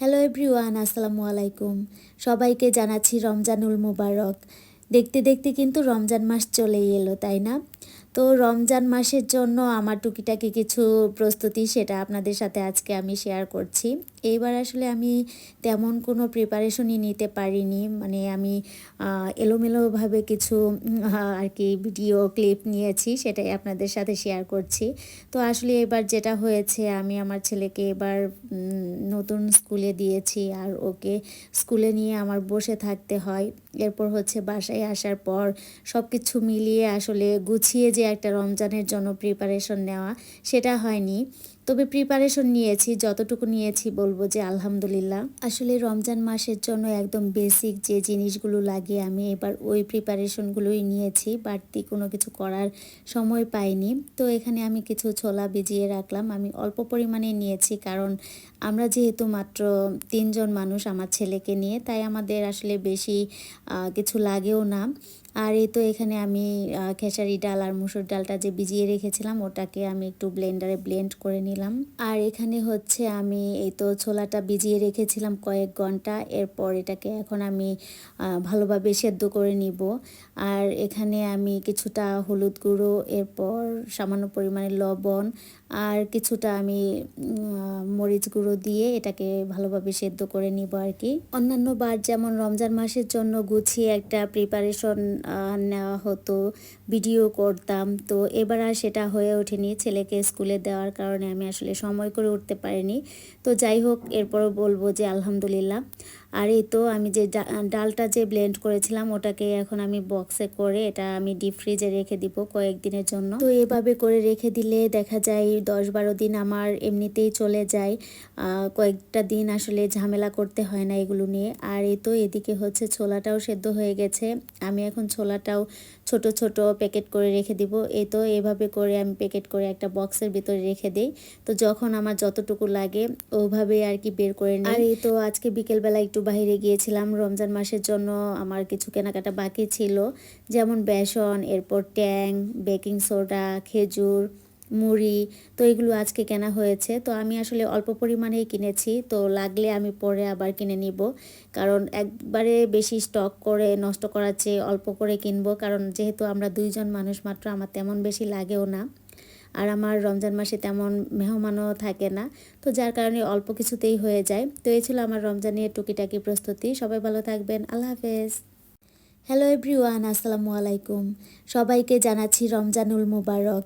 Hello everyone, আসসালামু আলাইকুম। সবাইকে জানাচ্ছি রমজানুল মুবারক। দেখতে দেখতে কিন্তু রমজান মাস চলেই এলো, তাই না? তো রমজান মাসের জন্য আমার টুকিটাকি কিছু প্রস্তুতি, সেটা আপনাদের সাথে আজকে আমি শেয়ার করছি। এইবার আসলে আমি তেমন কোনো প্রিপারেশনই নিতে পারিনি, মানে আমি এলোমেলোভাবে কিছু আর কি ভিডিও ক্লিপ নিয়েছি, সেটাই আপনাদের সাথে শেয়ার করছি। তো আসলে এবার যেটা হয়েছে, আমি আমার ছেলেকে এবার নতুন স্কুলে দিয়েছি, আর ওকে স্কুলে নিয়ে আমার বসে থাকতে হয়। এরপর হচ্ছে বাসায় আসার পর সব কিছু মিলিয়ে আসলে গুছিয়ে যে একটা রমজানের জন্য প্রিপারেশন নেওয়া, সেটা হয়নি। তবে প্রিপারেশন নিয়েছি, যতটুকু নিয়েছি বলবো যে আলহামদুলিল্লাহ। আসলে রমজান মাসের জন্য একদম বেসিক যে জিনিসগুলো লাগে, আমি এবার ওই প্রিপারেশনগুলোই নিয়েছি, বাড়তি কোনো কিছু করার সময় পাইনি। তো এখানে আমি কিছু ছোলা ভিজিয়ে রাখলাম, আমি অল্প পরিমাণে নিয়েছি, কারণ আমরা যেহেতু মাত্র 3 জন মানুষ আমার ছেলেকে নিয়ে, তাই আমাদের আসলে বেশি কিছু লাগেও না। আর এই তো এখানে আমি খেসারি ডাল আর মুসুর ডালটা যে ভিজিয়ে রেখেছিলাম, ওটাকে আমি একটু ব্লেন্ডারে ব্লেন্ড করে নিলাম। আর এখানে হচ্ছে আমি এই তো ছোলাটা ভিজিয়ে রেখেছিলাম কয়েক ঘন্টা, এরপর এটাকে এখন আমি ভালোভাবে সেদ্ধ করে নিব। আর এখানে আমি কিছুটা হলুদ গুঁড়ো, এরপর সামান্য পরিমাণে লবণ, আর কিছুটা আমি মরিচ গুঁড়ো দিয়ে এটাকে ভালোভাবে সেদ্ধ করে নিব আর কি। অন্যান্য বার যেমন রমজান মাসের জন্য গুছিয়ে একটা প্রিপারেশন নেওয়া হতো, ভিডিও করতাম, তো এবার আর সেটা হয়ে ওঠেনি। ছেলেকে স্কুলে দেওয়ার কারণে আমি আসলে সময় করে উঠতে পারিনি। তো যাই হোক, এরপরও বলবো যে আলহামদুলিল্লাহ। আর এই তো আমি যে ডালটা যে ব্লেন্ড করেছিলাম, ওটাকে এখন আমি বক্সে করে এটা আমি ডিপ ফ্রিজে রেখে দিব কয়েকদিনের জন্য। তো এভাবে করে রেখে দিলে দেখা যায় 10-12 দিন আমার এমনিতেই চলে যায়। কয়েকটা দিন আসলে ঝামেলা করতে হয় না এগুলো নিয়ে। আর এই তো এদিকে হচ্ছে ছোলাটাও সেদ্ধ হয়ে গেছে, আমি এখন ছোলাটাও ছোট ছোট প্যাকেট করে রেখে দিব। এই তো এভাবে করে আমি প্যাকেট করে একটা বক্সের ভিতরে রেখে দিই, তো যখন আমার যতটুকু লাগে ওভাবে আর কি বের করে নিই। আর এই তো আজকে বিকেলবেলা একটু বাইরে গিয়েছিলাম, রমজান মাসের জন্য আমার কিছু কেনাকাটা বাকি ছিল, যেমন বেসন, এরপর ট্যাং, বেকিং সোডা, খেজুর, মুড়ি। তো এগুলো আজকে কেনা হয়েছে। তো আমি আসলে অল্প পরিমাণেই কিনেছি, তো লাগলে আমি পরে আবার কিনে নিব, কারণ একবারে বেশি স্টক করে নষ্ট করার চেয়ে অল্প করে কিনবো, কারণ যেহেতু আমরা 2 জন মানুষ মাত্র, আমার তেমন বেশি লাগেও না। আর আমার রমজান মাসে তেমন মেহমানও থাকে না, তো যার কারণে অল্প কিছুতেই হয়ে যায়। তো এই ছিল আমার রমজানের টুকিটাকি প্রস্তুতি। সবাই ভালো থাকবেন, আল্লাহ হাফেজ। হ্যালো এভরিওয়ান, আসসালামু আলাইকুম। সবাইকে জানাচ্ছি রমজানুল মুবারক।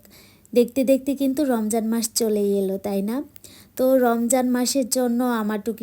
দেখতে দেখতে কিন্তু রমজান মাস চলেই এলো, তাই না? তো রমজান মাসের জন্য আমার টুকি